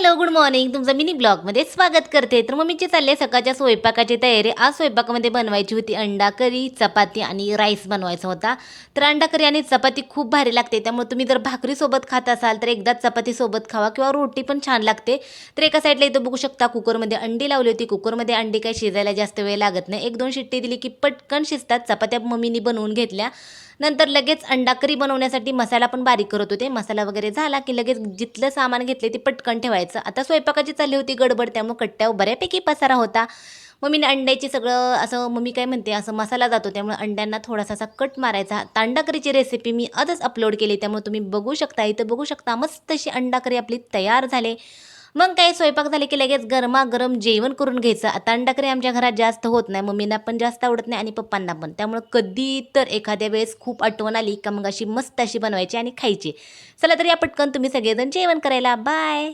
Hello, good morning. तुमचं mini ब्लॉगमध्ये स्वागत करते. तर मम्मीची चालली आहे सकाळच्या स्वयंपाकाची तयारी. आज स्वयंपाकामध्ये बनवायची होती अंडा करी, चपाती आणि राईस बनवायचा होता. तर अंडा करी आणि चपाती खूप भारी लागते. त्यामुळे तुम्ही जर भाकरीसोबत खात असाल तर एकदाच चपातीसोबत खावा किंवा रोटी पण छान लागते. तर एका साईडला इथं बघू शकता कुकरमध्ये अंडी लावली होती. कुकरमध्ये अंडी काही शिजायला जास्त वेळ लागत नाही. 1-2 शिट्टी दिली की पटकन शिजतात. चपात्या मम्मीनी बनवून घेतल्या. नंतर लगेच अंडा करी बनवण्यासाठी मसाला पण बारीक करत होते. मसाला वगैरे झाला की लगेच जिथलं सामान घेतले ते पटकन ठेवायचं. आता स्वयंपाकाची चालली होती गडबड त्यामुळे कट्ट्यावर बऱ्यापैकी पसारा होता. मम्मीने अंड्याची सगळं असं मम्मी काय म्हणते असं मसाला जातो त्यामुळे अंड्यांना थोडासा असा कट मारायचा. आता अंडा करीची रेसिपी मी आजच अपलोड केली त्यामुळे तुम्ही बघू शकता. इथं बघू शकता मस्त अशी अंडा करी आपली तयार झाली. मग काय स्वयंपाक झाले की लगेच गरमागरम जेवण करून घ्यायचं. आता अंडा करी आमच्या घरात जास्त होत नाही. मम्मींना पण जास्त आवडत नाही आणि पप्पांना पण. त्यामुळं कधी तर एखाद्या वेळेस खूप आठवण आली का मग अशी मस्त अशी बनवायची आणि खायची. चला तर या पटकन तुम्ही सगळेजण जेवण करायला. बाय.